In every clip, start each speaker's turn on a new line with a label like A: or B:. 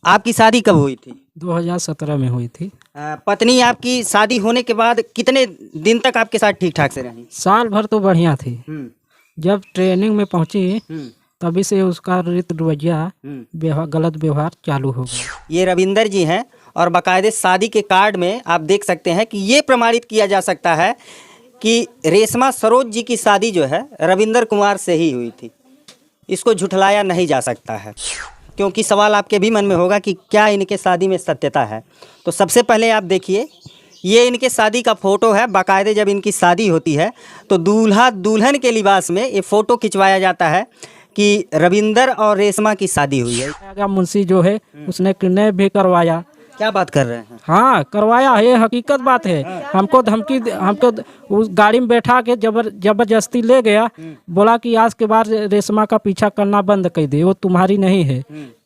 A: आपकी शादी कब हुई थी?
B: 2017 में हुई थी।
A: पत्नी आपकी शादी होने के बाद कितने दिन तक आपके साथ ठीक ठाक से रही?
B: साल भर तो बढ़िया थी। जब ट्रेनिंग में पहुंची तभी से उसका रीत रवैया गलत व्यवहार चालू हो गया।
A: ये रविंदर जी हैं और बाकायदे शादी के कार्ड में आप देख सकते हैं कि ये प्रमाणित किया जा सकता है कि रेशमा सरोज जी की शादी जो है रविंदर कुमार से ही हुई थी। इसको झुठलाया नहीं जा सकता है, क्योंकि सवाल आपके भी मन में होगा कि क्या इनके शादी में सत्यता है। तो सबसे पहले आप देखिए, ये इनके शादी का फ़ोटो है। बाकायदे जब इनकी शादी होती है तो दूल्हा दुल्हन के लिबास में ये फ़ोटो खिंचवाया जाता है कि रविंदर और रेशमा की शादी हुई है।
B: मुंशी जो है उसने किडनैप भी करवाया।
A: क्या बात कर रहे हैं?
B: हाँ, करवाया है, हकीकत बात है। हमको उस गाड़ी में बैठा के जबरदस्ती ले गया। बोला कि आज के बाद रेशमा का पीछा करना बंद कर दे, वो तुम्हारी नहीं है,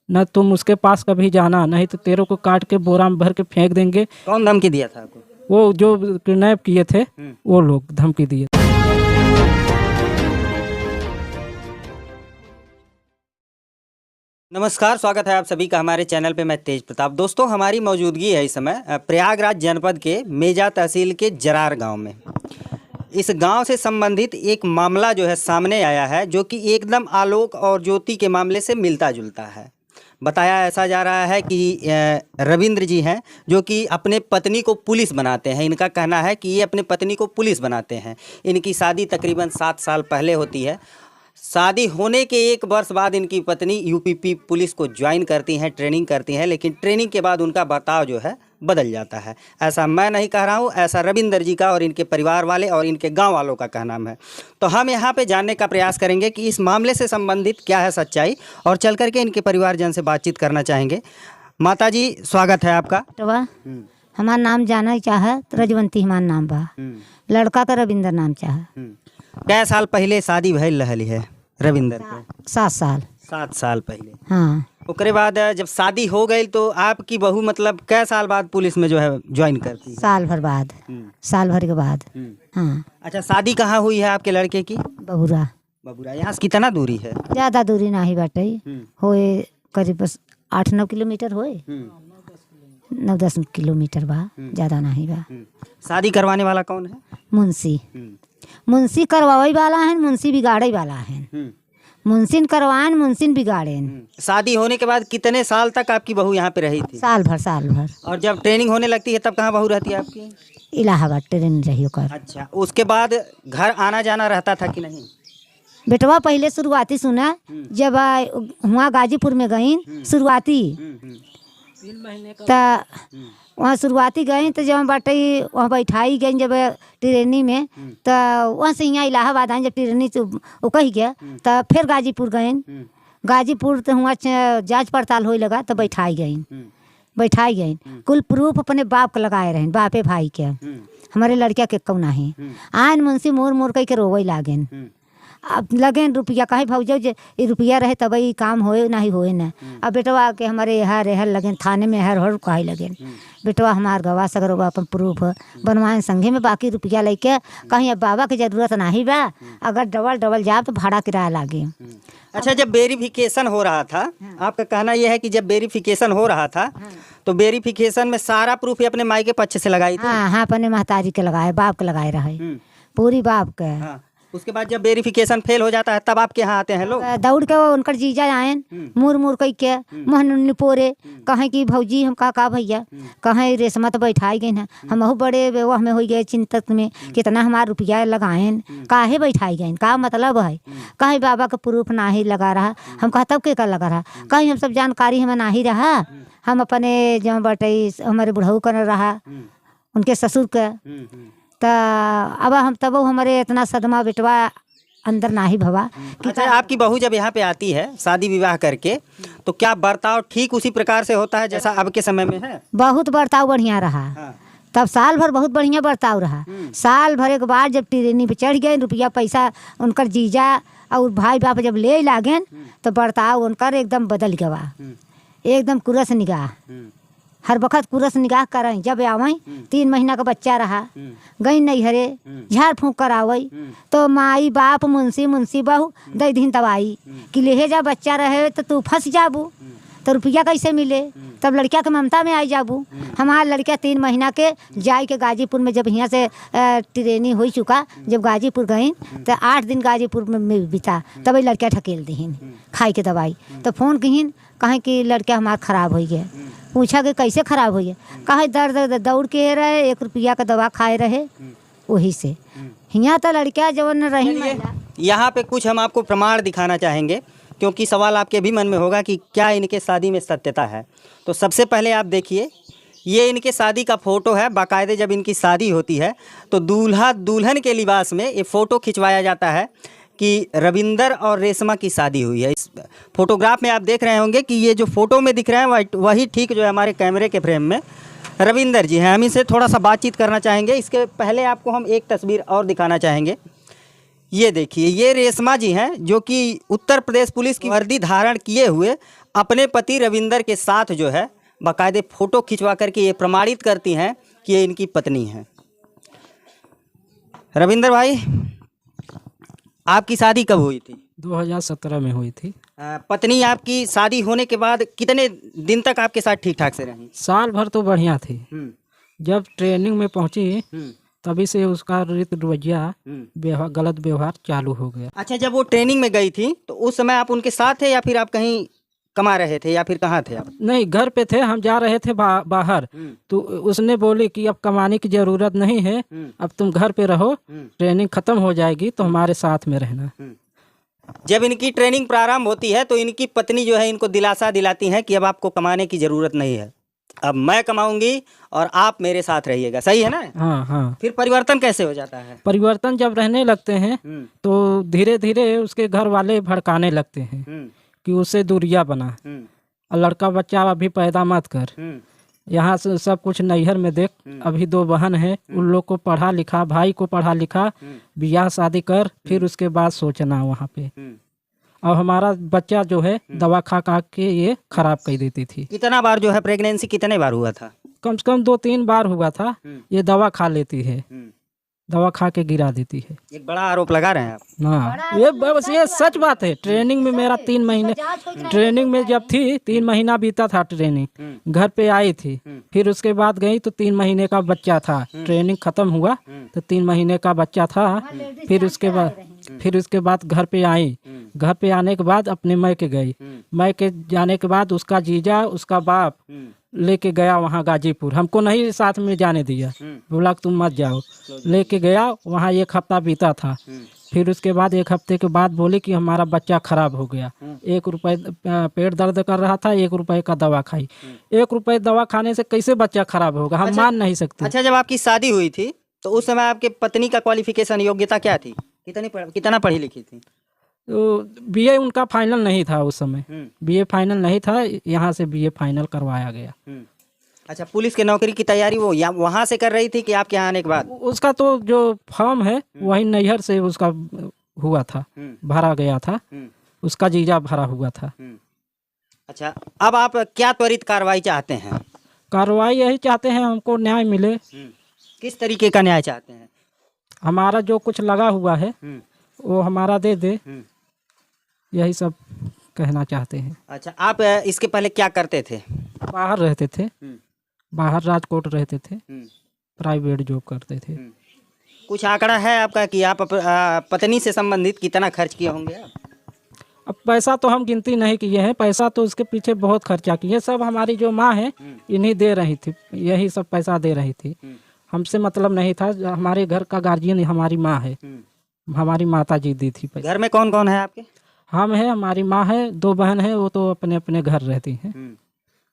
B: न तुम उसके पास कभी जाना, नहीं तो तेरे को काट के बोरा में भर के फेंक देंगे।
A: कौन धमकी दिया था आपको?
B: वो जो किडनैप किए थे वो लोग धमकी दिए।
A: नमस्कार, स्वागत है आप सभी का हमारे चैनल पे। मैं तेज प्रताप। दोस्तों, हमारी मौजूदगी है इस समय प्रयागराज जनपद के मेजा तहसील के जरार गांव में। इस गांव से संबंधित एक मामला जो है सामने आया है, जो कि एकदम आलोक और ज्योति के मामले से मिलता जुलता है। बताया ऐसा जा रहा है कि रविंद्र जी हैं जो कि अपने पत्नी को पुलिस बनाते हैं। इनका कहना है कि ये अपने पत्नी को पुलिस बनाते हैं। इनकी शादी तकरीबन 7 साल पहले होती है। शादी होने के 1 वर्ष बाद इनकी पत्नी यूपीपी पुलिस को ज्वाइन करती हैं, ट्रेनिंग करती हैं, लेकिन ट्रेनिंग के बाद उनका बर्ताव जो है बदल जाता है। ऐसा मैं नहीं कह रहा हूँ, ऐसा रविंदर जी का और इनके परिवार वाले और इनके गांव वालों का कहना है। तो हम यहाँ पे जानने का प्रयास करेंगे कि इस मामले से संबंधित क्या है सच्चाई, और चल करके इनके परिवारजन से बातचीत करना चाहेंगे। माता जी, स्वागत है आपका।
C: हमारा नाम जाना चाहे तो रजवंती हमारा नाम बा। लड़का का रविंदर नाम चाहे।
A: कै साल पहले शादी भइल रहली है रविंदर के?
C: 7 साल।
A: 7 साल पहले।
C: हाँ।
A: उसके बाद जब शादी हो गई तो आपकी बहू मतलब कै साल बाद पुलिस में जो है ज्वाइन करती है?
C: साल भर बाद। साल भर के बाद। हाँ।
A: अच्छा, शादी कहाँ हुई है आपके लड़के की?
C: बबुरा।
A: बबुरा। यहाँ से कितना दूरी है?
C: ज्यादा दूरी नहीं बाटे, होए करीब 8-9 किलोमीटर होए। 9-10 किलोमीटर बा, ज्यादा नहीं बा।
A: शादी करवाने वाला कौन है?
C: मुंशी। मुंशी करवावे वाला है, मुंशी बिगाड़े वाला है। मुंशीन करवान, मुंशीन बिगाड़ेन।
A: शादी होने के बाद कितने साल तक आपकी बहू यहाँ पे रही थी?
C: साल भर। साल भर।
A: और जब ट्रेनिंग होने लगती है तब कहाँ बहू रहती है आपकी?
C: इलाहाबाद ट्रेन रही कर।
A: अच्छा, उसके बाद घर आना जाना रहता था कि नहीं?
C: बेटवा पहले शुरुआती सुना, जब हुआ गाजीपुर में गई शुरुआती, तो वहाँ शुरुआती गई तो जब बाटे वहाँ बैठाई गई जब ट्रेनी में, तो वहाँ से यहाँ इलाहाबाद आई। जब ट्रेनी से वो कही गया तो फिर गाजीपुर गई। गाजीपुर तो वहाँ जांच पड़ताल होने लगा तो बैठाई गई। कुल प्रूफ अपने बाप को लगाए रहे, बापे भाई के। हमारे लड़किया के कौन है आन मुंशी मोर मोर कह के रोवे लागेन। अब लगे रुपया कहीं भौजो जे रुपया रहे तब ही काम होए नहीं होए ना। अब बेटवा के हमारे यहाँ रहल लगे थाने में हर कहे लगे। बेटवा हमार गवाह सगर अपन प्रूफ बनवाए संगे में, बाकी रुपया लेके कहीं अब बाबा की जरूरत नहीं बा, अगर डबल जाए तो भाड़ा किराया लागे।
A: अच्छा, जब वेरिफिकेशन हो रहा था, आपका कहना यह है कि जब वेरिफिकेशन हो रहा था तो वेरिफिकेशन में सारा प्रूफ ही अपने माई के पक्ष से लगाई थी?
C: हाँ, अपने महतारी के लगाए, बाप के लगाए रहे, पूरी बाप के।
A: उसके बाद जब वेरिफिकेशन फेल हो जाता है तब आपके यहाँ आते हैं लोग?
C: दौड़ के उनकर जीजा आए, मुर कह के मोहन पोरे, कहें कि भौजी हम का भैया, कहें रेशमा तो बैठाई गई है, हम बड़े वो हमें हो गए चिंतक में, कितना हमारा रुपया लगाएं, काहे बैठाई गई, का मतलब है? कहीं बाबा का प्रूफ ना ही लगा रहा। हम कहा तब के का लगा रहा, कहीं हम सब जानकारी हमें ना ही रहा। हम अपने जो बटे हमारे बुढ़ऊ कर रहा, उनके ससुर का, तो अब हम तब हमारे इतना सदमा बेटवा अंदर ना ही भवा।
A: अच्छा, आपकी बहू जब यहाँ पे आती है शादी विवाह करके, तो क्या बर्ताव ठीक उसी प्रकार से होता है जैसा अब के समय में है?
C: बहुत बर्ताव बढ़िया रहा। तब साल भर बहुत बढ़िया बर्ताव रहा। साल भर के बाद जब ट्रेनी पे चढ़ गए, रुपया पैसा उनकर जीजा और भाई बाप जब ले लागे तो बर्ताव उनकर एकदम बदल गया, एकदम कुरस निगाह। हर वक्त कुरस निगाह करें। जब आवई 3 महीना का बच्चा रहा, गई नहीं हरे झाड़ फूँक कर आवई तो माई बाप मुंशी बहू दे दिन दवाई कि ले जा बच्चा रहे तो तू फंस जाबू, तो रुपया कैसे मिले। तब लड़किया के ममता में आई जाबू। हमारा लड़किया 3 महीना के जाए के गाजीपुर में, जब यहाँ से ट्रेनिंग हो चुका, जब गाजीपुर गई तो 8 दिन गाजीपुर में बिता, तब लड़किया ढकेल दीन खाई के दवाई। तो फोन कहीन कहें कि लड़किया हमारा ख़राब हो गया। पूछा कि कैसे ख़राब हो गया, कहे दर्द दौड़ के रहे, 1 रुपया का दवा खाए रहे, वही से यहाँ तो लड़किया जवन रही महिला।
A: यहाँ पे कुछ हम आपको प्रमाण दिखाना चाहेंगे, क्योंकि सवाल आपके भी मन में होगा कि क्या इनके शादी में सत्यता है। तो सबसे पहले आप देखिए, ये इनके शादी का फ़ोटो है। बाकायदे जब इनकी शादी होती है तो दूल्हा दुल्हन के लिबास में ये फ़ोटो खिंचवाया जाता है कि रविंदर और रेशमा की शादी हुई है। इस फोटोग्राफ में आप देख रहे होंगे कि ये जो फ़ोटो में दिख रहे हैं वही ठीक जो है हमारे कैमरे के फ्रेम में रविंदर जी हैं। हम इनसे थोड़ा सा बातचीत करना चाहेंगे। इसके पहले आपको हम एक तस्वीर और दिखाना चाहेंगे। ये देखिए, ये रेशमा जी हैं जो कि उत्तर प्रदेश पुलिस की वर्दी धारण किए हुए अपने पति रविंदर के साथ जो है बाकायदे फ़ोटो खिंचवा करके ये प्रमाणित करती हैं कि ये इनकी पत्नी हैं। रविंदर भाई, आपकी शादी कब हुई थी?
B: 2017 में हुई थी।
A: पत्नी आपकी शादी होने के बाद कितने दिन तक आपके साथ ठीक ठाक से रही?
B: साल भर तो बढ़िया थी। जब ट्रेनिंग में पहुंची तभी से उसका रीत रवैया गलत व्यवहार चालू हो गया।
A: अच्छा, जब वो ट्रेनिंग में गई थी तो उस समय आप उनके साथ थे या फिर आप कहीं कमा रहे थे या फिर कहाँ थे आप?
B: नहीं, घर पे थे, हम जा रहे थे बाहर। तो उसने बोली कि अब कमाने की जरूरत नहीं है, अब तुम घर पे रहो, ट्रेनिंग खत्म हो जाएगी तो हमारे साथ में रहना।
A: जब इनकी ट्रेनिंग प्रारंभ होती है तो इनकी पत्नी जो है इनको दिलासा दिलाती है कि अब आपको कमाने की जरूरत नहीं है, अब मैं कमाऊंगी और आप मेरे साथ रहिएगा। सही है ना?
B: हाँ हाँ।
A: फिर परिवर्तन कैसे हो जाता है?
B: परिवर्तन जब रहने लगते हैं तो धीरे धीरे उसके घर वाले भड़काने लगते हैं कि उससे दूरिया बना, और लड़का बच्चा अभी पैदा मत कर, यहाँ से सब कुछ नैहर में देख, अभी 2 बहन है, उन लोग को पढ़ा लिखा, भाई को पढ़ा लिखा, ब्याह शादी कर, फिर उसके बाद सोचना वहाँ पे। और हमारा बच्चा जो है दवा खा के ये खराब कर देती थी।
A: कितना बार जो है प्रेगनेंसी कितने बार हुआ था?
B: कम से कम 2-3 बार हुआ था। ये दवा खा लेती है, दवा खा के गिरा देती है।
A: एक बड़ा आरोप लगा रहे हैं आप।
B: हाँ, ये बस ये सच बात है। ट्रेनिंग में मेरा 3 महीने ट्रेनिंग में जब थी, 3 महीना बीता था ट्रेनिंग, घर पे आई थी, फिर उसके बाद गई तो 3 महीने का बच्चा था। ट्रेनिंग खत्म हुआ तो 3 महीने का बच्चा था। फिर उसके बाद घर पे आई। घर पे आने के बाद अपने मायके गई। मायके जाने के बाद उसका जीजा, उसका बाप लेके गया वहाँ गाजीपुर, हमको नहीं साथ में जाने दिया, बोला तुम मत जाओ। लेके गया वहाँ, 1 हफ्ता बीता था। फिर उसके बाद 1 हफ्ते के बाद बोले कि हमारा बच्चा खराब हो गया। 1 रुपये पेट दर्द कर रहा था, 1 रुपये का दवा खाई। 1 रुपये दवा खाने से कैसे बच्चा खराब होगा, हम मान नहीं सकते।
A: अच्छा, जब आपकी शादी हुई थी तो उस समय आपके पत्नी का क्वालिफिकेशन योग्यता क्या थी? कितना पढ़ी लिखी थी?
B: तो बीए उनका फाइनल नहीं था उस समय। बीए फाइनल नहीं था, यहाँ से बीए फाइनल करवाया गया।
A: अच्छा, पुलिस की नौकरी की तैयारी वो वहाँ से कर रही थी कि आपके यहाँ आने के बाद?
B: उसका तो जो फॉर्म है वही नैहर से उसका हुआ था, भरा गया था, उसका जीजा भरा हुआ था।
A: अच्छा, अब आप क्या त्वरित कार्रवाई चाहते हैं?
B: कार्रवाई यही चाहते हैं, हमको न्याय मिले।
A: किस तरीके का न्याय चाहते हैं?
B: हमारा जो कुछ लगा हुआ है वो हमारा दे दे, यही सब कहना चाहते हैं।
A: अच्छा, आप इसके पहले क्या करते थे?
B: बाहर रहते थे, बाहर राजकोट रहते थे, प्राइवेट जॉब करते थे।
A: कुछ आंकड़ा है आपका कि आप पत्नी से संबंधित कितना खर्च किए होंगे आप?
B: अब पैसा तो हम गिनती नहीं किए हैं, पैसा तो उसके पीछे बहुत खर्चा किए। सब हमारी जो माँ है इन्हीं दे रही थी, यही सब पैसा दे रही थी। हमसे मतलब नहीं था, हमारे घर का गार्जियन हमारी माँ है, हमारी माता जी दी थी पैसा।
A: घर में कौन कौन है आपके?
B: हम है, हमारी माँ है, 2 बहन है, वो तो अपने अपने घर रहती हैं।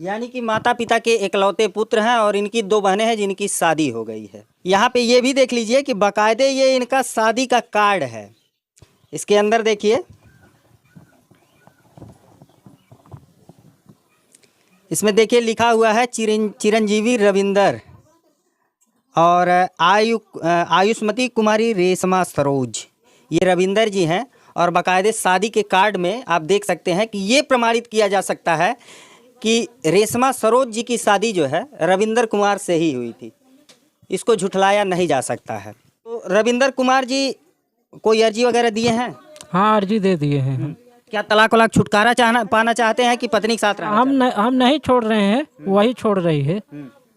A: यानी कि माता पिता के इकलौते पुत्र हैं और इनकी 2 बहनें हैं जिनकी शादी हो गई है। यहाँ पे ये भी देख लीजिए कि बाकायदे ये इनका शादी का कार्ड है। इसके अंदर देखिए, इसमें देखिए लिखा हुआ है चिरंजीवी रविंदर और आयुष्मती कुमारी रेशमा सरोज। ये रविंदर जी हैं और बाकायदे शादी के कार्ड में आप देख सकते हैं कि ये प्रमाणित किया जा सकता है कि रेशमा सरोज जी की शादी जो है रविंदर कुमार से ही हुई थी। इसको झुठलाया नहीं जा सकता है। तो रविंदर कुमार जी कोई अर्जी वगैरह दिए हैं?
B: हाँ, अर्जी दे दिए हैं।
A: क्या तलाक वलाक छुटकारा पाना चाहते हैं कि पत्नी के साथ रहना
B: हम नहीं छोड़ रहे हैं, वही छोड़ रही है।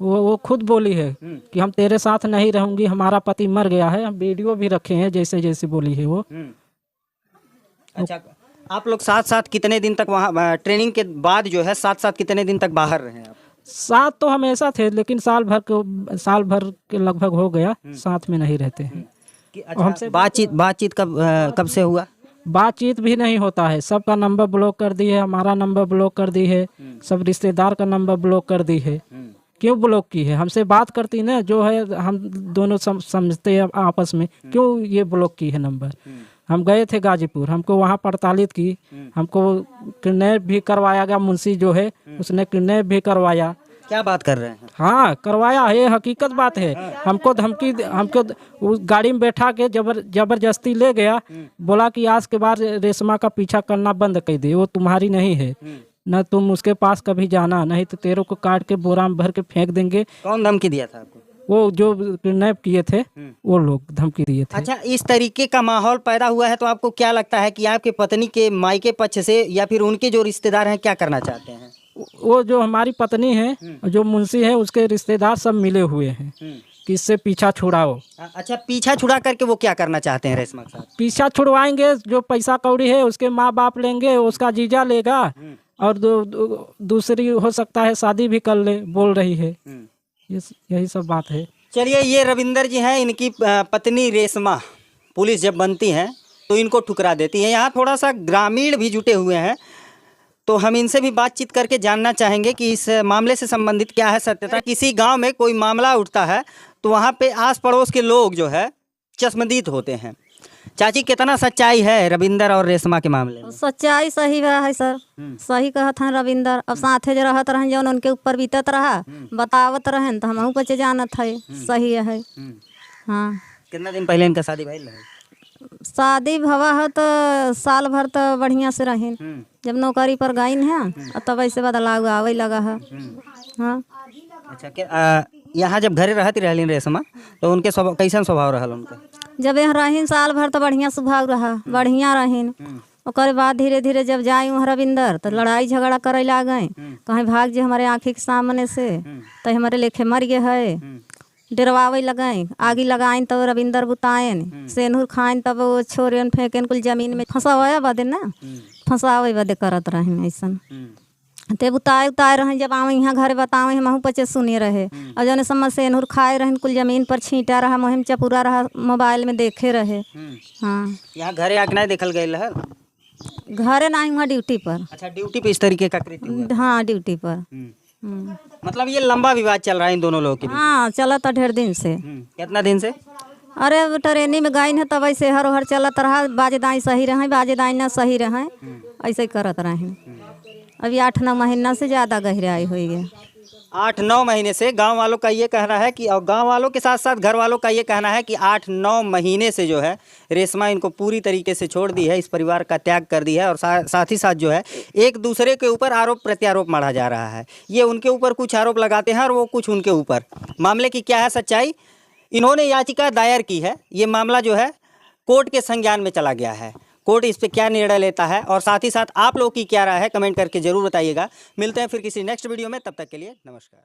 B: वो खुद बोली है कि हम तेरे साथ नहीं रहूंगी, हमारा पति मर गया है। हम वीडियो भी रखे हैं जैसे जैसे बोली है वो।
A: अच्छा, आप लोग साथ साथ कितने दिन तक वहाँ ट्रेनिंग के बाद जो है साथ साथ कितने दिन तक बाहर रहे आप?
B: साथ तो हमेशा थे, लेकिन साल भर के लगभग हो गया साथ में नहीं रहते हैं।
A: हमसे बातचीत कब से हुआ?
B: बातचीत भी नहीं होता है, सबका नंबर ब्लॉक कर दी है, हमारा नंबर ब्लॉक कर दी है, सब रिश्तेदार का नंबर ब्लॉक कर दी है। क्यों ब्लॉक की है? हमसे बात करती ना, जो है हम दोनों समझते हैं आपस में, क्यों ये ब्लॉक की है नंबर? हम गए थे गाजीपुर, हमको वहाँ पड़तालित की, हमको किडनैप भी करवाया गया। मुंशी जो है उसने किडनैप भी करवाया।
A: क्या बात कर रहे हैं?
B: हाँ करवाया है, हकीकत बात है। हमको उस गाड़ी में बैठा के जबरदस्ती ले गया, बोला कि आज के बाद रेशमा का पीछा करना बंद कर दे, वो तुम्हारी नहीं है, न तुम उसके पास कभी जाना, नहीं तो तेरे को काट के बोरा में भर के फेंक देंगे।
A: कौन धमकी दिया था आपको?
B: वो जो किडनैप किए थे वो लोग धमकी दिए थे।
A: अच्छा, इस तरीके का माहौल पैदा हुआ है तो आपको क्या लगता है कि आपके पत्नी के मायके पक्ष से या फिर उनके जो रिश्तेदार हैं क्या करना चाहते हैं?
B: वो जो हमारी पत्नी है, जो मुंशी है, उसके रिश्तेदार सब मिले हुए हैं कि इससे पीछा छुड़ाओ।
A: अच्छा, पीछा छुड़ा करके वो क्या करना चाहते हैं रेशमा के साथ?
B: पीछा छुड़वाएंगे, जो पैसा कौड़ी है उसके माँ बाप लेंगे, उसका जीजा लेगा, और दूसरी हो सकता है शादी भी कर ले, बोल रही है। यही सब बात है।
A: चलिए, ये रविंदर जी हैं, इनकी पत्नी रेशमा पुलिस जब बनती हैं तो इनको ठुकरा देती है। यहाँ थोड़ा सा ग्रामीण भी जुटे हुए हैं, तो हम इनसे भी बातचीत करके जानना चाहेंगे कि इस मामले से संबंधित क्या है सत्यता। किसी गांव में कोई मामला उठता है तो वहाँ पे आस पड़ोस के लोग जो है चश्मदीद होते हैं। चाची, कितना सच्चाई है रविंदर और रेशमा के मामले में?
D: सच्चाई सही है सर, सही कहत हैं रविंदर। अब साथे जो रहत रहन, जौन उनके ऊपर बीतत रहा, बतावत रहन तो हमहू बचे जानत है। सही है। हाँ,
A: कितना दिन पहले इनका शादी भइल रहे?
D: शादी भवा है तो साल भर तो बढ़िया से रहीन, जब नौकरी पर गईन है तब ऐसे बदलाव आवे लगा है। हाँ।
A: अच्छा, यहाँ जब घरे रहती रहलीन रेशमा तो उनके कैसन स्वभाव रहल उनका?
D: जब यहाँ रहीन साल भर तो बढ़िया स्वभाव रहा, बढ़िया रहीन। ओकर बाद धीरे धीरे जब जाए वहाँ रविंदर तो लड़ाई झगड़ा करे लागे, कहीं भाग जे हमारे आँखी के सामने से, तो हमारे लेखे मर गए है। डरवावे लगाए, आगी लगाइन तब रविंदर बुताएन, सेनूर खाइन तब वो छोड़न फेंकेन कुल जमीन में फंसावे बदे ना, फंसावे बदे करत रहे ऐसा। ते उताए रहे, जब आवे यहाँ घर बतावे हम पचे सुने रहे, और जौन समझ से नूर खाए रहे कुल जमीन पर छींटा रहा, मुहिम चपूरा रहा, मोबाइल में देखे रहे। हाँ,
A: यहाँ घरे आके नहीं देखल गई है?
D: घरे ना, वहाँ ड्यूटी पर।
A: अच्छा, ड्यूटी पे इस तरीके का कृत्य हुआ?
D: हाँ, ड्यूटी पर।
A: मतलब ये लंबा विवाद चल रहा है इन दोनों लोगों के बीच?
D: हाँ, चला था ढेर दिन से।
A: कितना दिन से?
D: अरे ट्रेनी में गई है तब ऐसे हर हर चलत रहा, बाजेदाई सही रहे, बाजेदाई ना सही रहे, ऐसे ही करत रहे। अभी 8-9 महीना से ज़्यादा गहराई हुई है।
A: 8-9 महीने से गांव वालों का ये कहना है कि, और गांव वालों के साथ साथ घर वालों का ये कहना है कि 8-9 महीने से जो है रेशमा इनको पूरी तरीके से छोड़ दी है, इस परिवार का त्याग कर दी है, और साथ ही साथ जो है एक दूसरे के ऊपर आरोप प्रत्यारोप मढ़ा जा रहा है। ये उनके ऊपर कुछ आरोप लगाते हैं और वो कुछ उनके ऊपर। मामले की क्या है सच्चाई? इन्होंने याचिका दायर की है, ये मामला जो है कोर्ट के संज्ञान में चला गया है। कोर्ट इस पे क्या निर्णय लेता है और साथ ही साथ आप लोगों की क्या राय है, कमेंट करके जरूर बताइएगा। मिलते हैं फिर किसी नेक्स्ट वीडियो में, तब तक के लिए नमस्कार।